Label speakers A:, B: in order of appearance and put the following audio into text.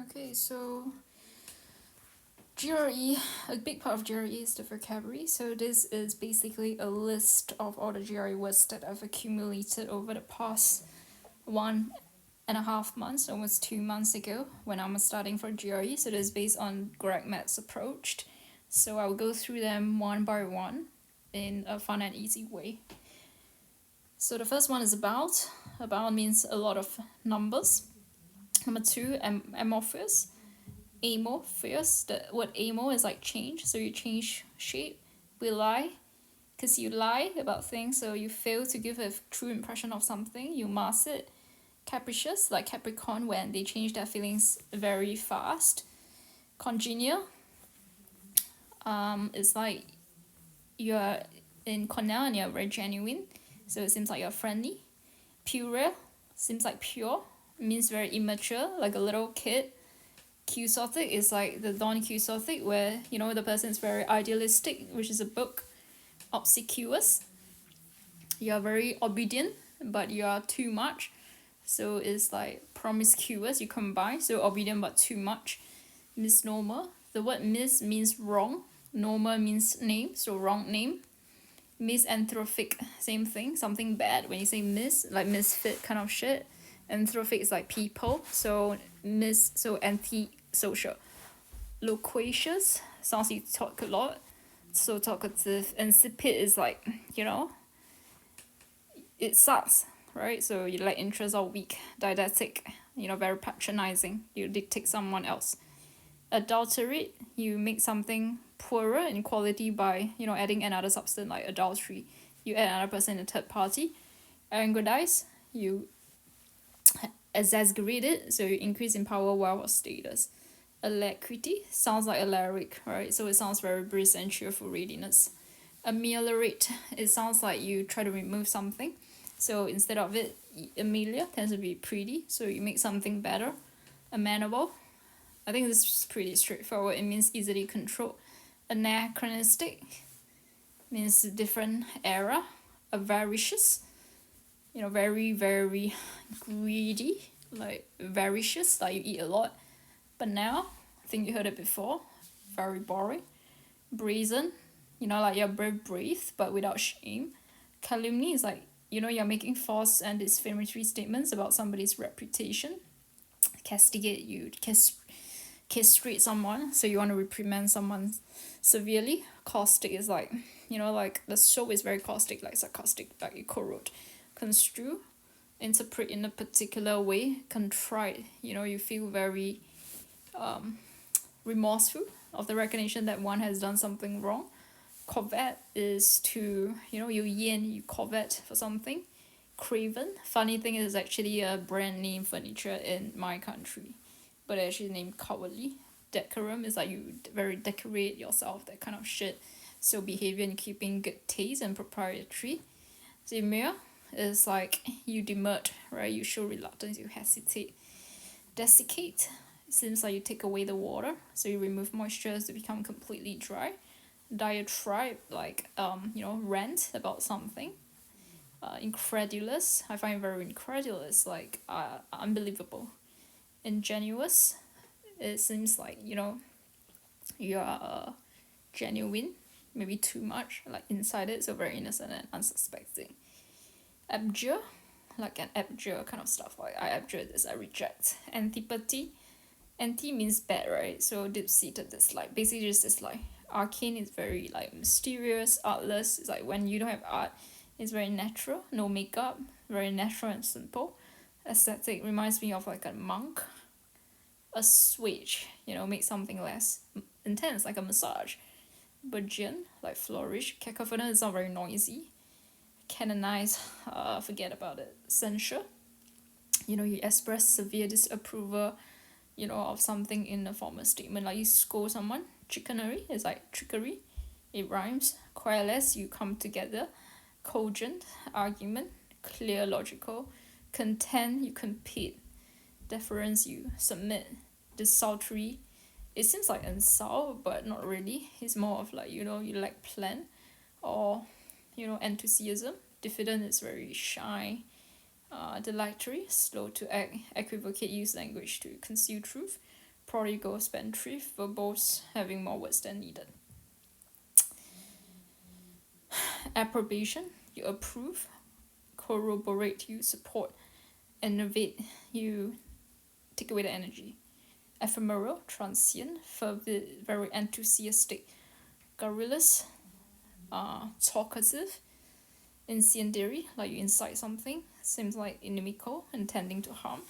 A: Okay, so GRE, a big part of GRE is the vocabulary. So this is basically a list of all the GRE words that I've accumulated over the past 1.5 months, almost 2 months ago, when I was starting for GRE. So this is based on Greg Matt's approach. So I'll go through them one by one in a fun and easy way. So the first one is about. About means a lot of numbers. Number two, amorphous. Amorphous. The word amor is like change, so you change shape. We lie, because you lie about things, so you fail to give a true impression of something. You mask it. Capricious, like Capricorn, when they change their feelings very fast. Congenial, it's like you're in Cornell and you're very genuine, so it seems like you're friendly. Puerile, seems like pure, means very immature, like a little kid. Quixotic is like the Don Quixotic, where the person is very idealistic, which is a book. Obsequious, you are very obedient, but you are too much, so it's like promiscuous, you combine, so obedient but too much. Misnomer, the word mis means wrong, nomer means name, so wrong name. Misanthropic, same thing, something bad. When you say mis, like misfit kind of shit. Anthropic is like people, so anti-social. Loquacious, sounds like you talk a lot, so talkative. Insipid is like, it sucks, right? So you like interests are weak. Didactic, very patronizing, you dictate someone else. Adulterate, you make something poorer in quality by adding another substance, like adultery. You add another person in a third party. Aggrandize, you exaggerate it, so you increase in power, wealth, or status. Alacrity sounds like Alaric, right? So it sounds very brisk and cheerful readiness. Ameliorate, it sounds like you try to remove something, so instead of it, Amelia tends to be pretty, so you make something better. Amenable, I think this is pretty straightforward. It means easily controlled. Anachronistic means different era. Avaricious, very, very greedy, like avaricious, like you eat a lot. But now, I think you heard it before, very boring. Brazen, like you're very brave, but without shame. Calumny is like, you're making false and defamatory statements about somebody's reputation. Castigate, you castrate someone, so you want to reprimand someone severely. Caustic is like, like the show is very caustic, like sarcastic, like you corrode. Construe, interpret in a particular way. Contrite, you feel very remorseful of the recognition that one has done something wrong. Covet is to, you covet for something. Craven, funny thing is actually a brand name furniture in my country, but actually named Cowardly. Decorum is like you very decorate yourself, that kind of shit. So behavior in keeping good taste and proprietary. Demure is like you demurred, right? You show reluctance, you hesitate. Desiccate, it seems like you take away the water, so you remove moisture to become completely dry. Diatribe, like rant about something. Incredulous, I find very incredulous, like unbelievable. Ingenuous, it seems like you are genuine, maybe too much, like inside it, so very innocent and unsuspecting. Abjure, like an abjure kind of stuff, like I abjure this, I reject. Antipathy, anti means bad, right? So deep-seated dislike, basically just dislike. Arcane is very like mysterious. Artless is like when you don't have art, it's very natural, no makeup, very natural and simple. Aesthetic reminds me of like a monk. Assuage, make something less intense, like a massage. Burgeon, like flourish. Cacophonous is not very noisy. Canonize, forget about it. Censure, you express severe disapproval, of something in a formal statement, like you scold someone. Chicanery is like trickery, it rhymes. Coalesce, you come together. Cogent, argument. Clear, logical. Contend, you compete. Deference, you submit. Desultory, it seems like insult, but not really. It's more of like, you lack plan or, enthusiasm. Diffident is very shy. Dilatory, slow to act. Equivocate, use language to conceal truth. Prodigal, spendthrift, verbose, having more words than needed. Approbation, you approve. Corroborate, you support. Innovate, you take away the energy. Ephemeral, transient, very enthusiastic. Garrulous, talkative. Incendiary, like you incite something. Seems like inimical, intending to harm.